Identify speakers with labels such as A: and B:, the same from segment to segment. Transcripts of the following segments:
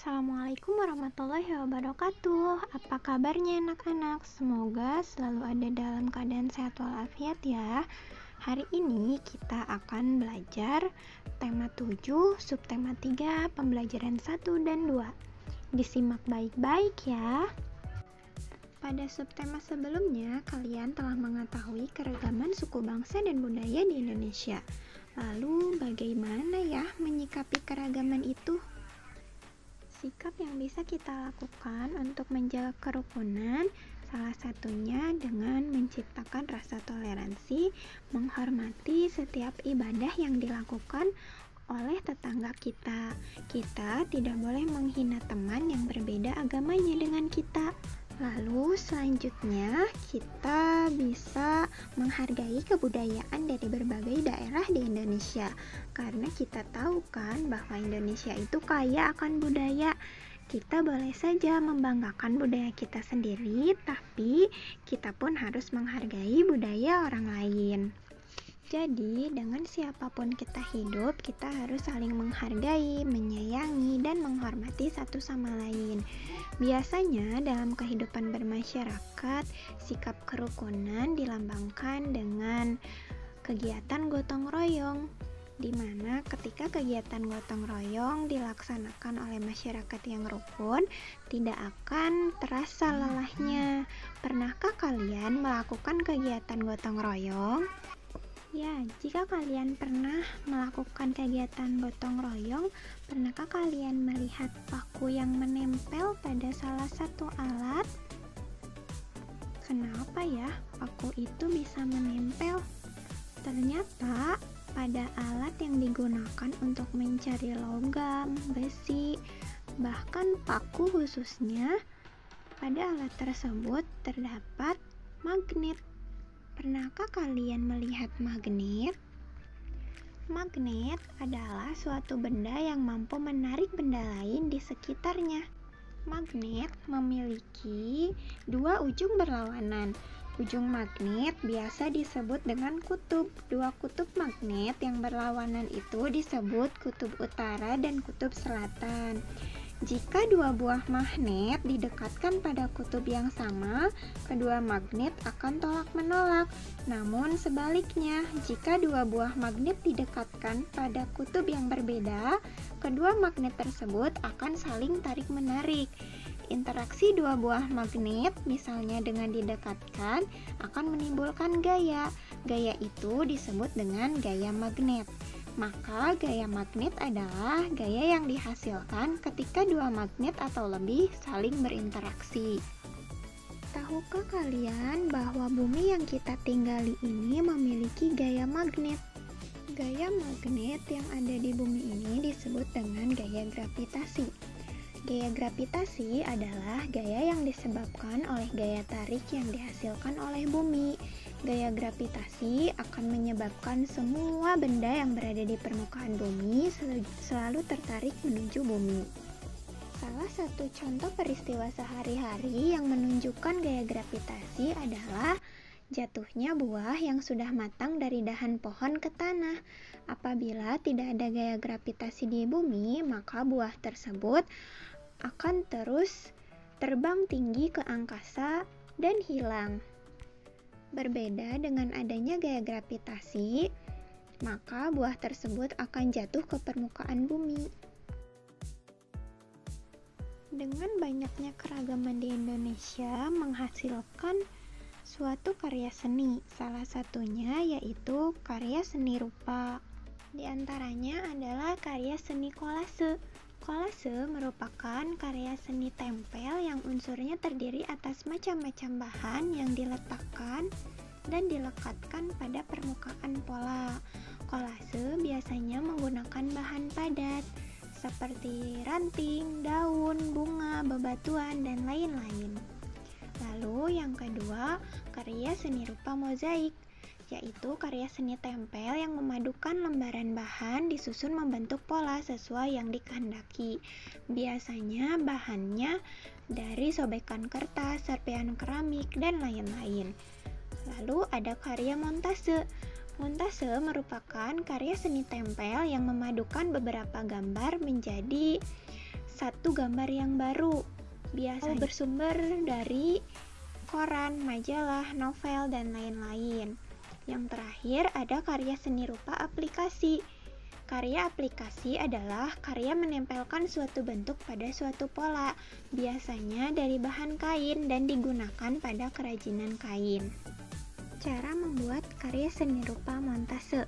A: Assalamualaikum warahmatullahi wabarakatuh. Apa kabarnya anak-anak? Semoga selalu ada dalam keadaan sehat walafiat ya. Hari ini kita akan belajar tema 7, subtema 3, pembelajaran 1 dan 2. Disimak baik-baik ya. Pada subtema sebelumnya, kalian telah mengetahui keragaman suku bangsa dan budaya di Indonesia. Lalu, bagaimana ya menyikapi keragaman itu? Sikap yang bisa kita lakukan untuk menjaga kerukunan, salah satunya dengan menciptakan rasa toleransi, menghormati setiap ibadah yang dilakukan oleh tetangga kita. Kita tidak boleh menghina teman yang berbeda agamanya dengan kita. Lalu selanjutnya kita bisa menghargai kebudayaan dari berbagai daerah di Indonesia. Karena kita tahu kan bahwa Indonesia itu kaya akan budaya. Kita boleh saja membanggakan budaya kita sendiri, tapi kita pun harus menghargai budaya orang lain. Jadi, dengan siapapun kita hidup, kita harus saling menghargai, menyayangi, dan menghormati satu sama lain. Biasanya, dalam kehidupan bermasyarakat, sikap kerukunan dilambangkan dengan kegiatan gotong royong, di mana ketika kegiatan gotong royong dilaksanakan oleh masyarakat yang rukun, tidak akan terasa lelahnya. Pernahkah kalian melakukan kegiatan gotong royong? Ya, jika kalian pernah melakukan kegiatan gotong royong, pernahkah kalian melihat paku yang menempel pada salah satu alat? Kenapa ya paku itu bisa menempel? Ternyata pada alat yang digunakan untuk mencari logam, besi, bahkan paku khususnya, pada alat tersebut terdapat magnet. Pernahkah kalian melihat magnet? Magnet adalah suatu benda yang mampu menarik benda lain di sekitarnya. Magnet memiliki dua ujung berlawanan. Ujung magnet biasa disebut dengan kutub. Dua kutub magnet yang berlawanan itu disebut kutub utara dan kutub selatan. Jika dua buah magnet didekatkan pada kutub yang sama, kedua magnet akan tolak-menolak. Namun sebaliknya, jika dua buah magnet didekatkan pada kutub yang berbeda, kedua magnet tersebut akan saling tarik-menarik. Interaksi dua buah magnet, misalnya dengan didekatkan, akan menimbulkan gaya. Gaya itu disebut dengan gaya magnet. Maka gaya magnet adalah gaya yang dihasilkan ketika dua magnet atau lebih saling berinteraksi. Tahukah kalian bahwa bumi yang kita tinggali ini memiliki gaya magnet? Gaya magnet yang ada di bumi ini disebut dengan gaya gravitasi. Gaya gravitasi adalah gaya yang disebabkan oleh gaya tarik yang dihasilkan oleh bumi. Gaya gravitasi akan menyebabkan semua benda yang berada di permukaan bumi selalu tertarik menuju bumi. Salah satu contoh peristiwa sehari-hari yang menunjukkan gaya gravitasi adalah jatuhnya buah yang sudah matang dari dahan pohon ke tanah. Apabila tidak ada gaya gravitasi di bumi, maka buah tersebut akan terus terbang tinggi ke angkasa dan hilang. Berbeda dengan adanya gaya gravitasi, maka buah tersebut akan jatuh ke permukaan bumi. Dengan banyaknya keragaman di Indonesia menghasilkan suatu karya seni, salah satunya yaitu karya seni rupa. Di antaranya adalah karya seni kolase. Kolase merupakan karya seni tempel yang unsurnya terdiri atas macam-macam bahan yang diletakkan dan dilekatkan pada permukaan pola. Kolase biasanya menggunakan bahan padat seperti ranting, daun, bunga, bebatuan, dan lain-lain. Lalu yang kedua, karya seni rupa mozaik, yaitu karya seni tempel yang memadukan lembaran bahan disusun membentuk pola sesuai yang dikehendaki. Biasanya bahannya dari sobekan kertas, serpihan keramik, dan lain-lain. Lalu ada karya montase. Montase merupakan karya seni tempel yang memadukan beberapa gambar menjadi satu gambar yang baru. Biasanya bersumber dari koran, majalah, novel, dan lain-lain. Yang terakhir ada karya seni rupa aplikasi. Karya aplikasi adalah karya menempelkan suatu bentuk pada suatu pola, biasanya dari bahan kain dan digunakan pada kerajinan kain. Cara membuat karya seni rupa montase.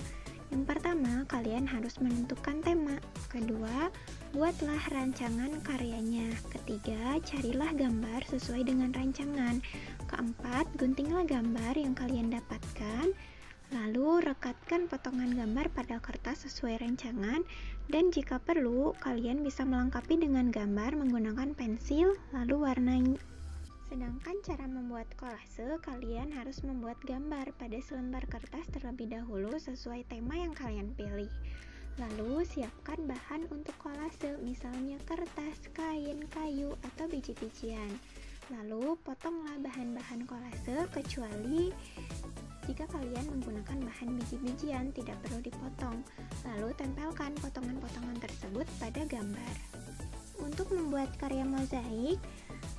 A: Yang pertama, kalian harus menentukan tema. Kedua, buatlah rancangan karyanya. Ketiga, carilah gambar sesuai dengan rancangan. Keempat, guntinglah gambar yang kalian dapatkan. Lalu, rekatkan potongan gambar pada kertas sesuai rancangan, dan jika perlu, kalian bisa melengkapi dengan gambar menggunakan pensil, lalu warnai. Sedangkan cara membuat kolase, kalian harus membuat gambar pada selembar kertas terlebih dahulu sesuai tema yang kalian pilih. Lalu, siapkan bahan untuk kolase, misalnya kertas, kain, kayu, atau biji-bijian. Lalu, potonglah bahan-bahan kolase, kecuali jika kalian menggunakan bahan biji-bijian, tidak perlu dipotong. Lalu tempelkan potongan-potongan tersebut pada gambar. Untuk membuat karya mozaik,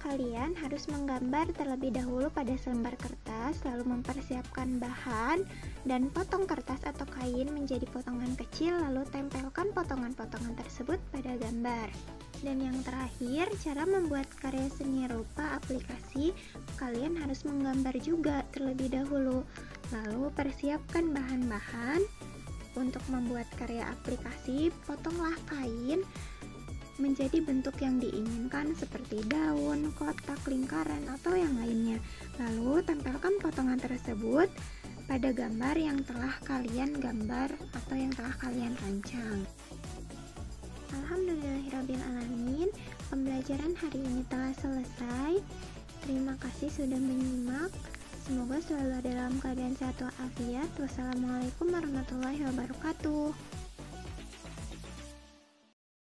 A: kalian harus menggambar terlebih dahulu pada selembar kertas, lalu mempersiapkan bahan dan potong kertas atau kain menjadi potongan kecil, lalu tempelkan potongan-potongan tersebut pada gambar. Dan yang terakhir, cara membuat karya seni rupa aplikasi, kalian harus menggambar juga terlebih dahulu. Lalu persiapkan bahan-bahan. Untuk membuat karya aplikasi, potonglah kain menjadi bentuk yang diinginkan seperti daun, kotak, lingkaran, atau yang lainnya. Lalu tempelkan potongan tersebut pada gambar yang telah kalian gambar atau yang telah kalian rancang. Alhamdulillahirrabbilalamin, pembelajaran hari ini telah selesai. Terima kasih sudah menyimak. Semoga selalu dalam keadaan sehat walafiat. Wassalamualaikum warahmatullahi wabarakatuh.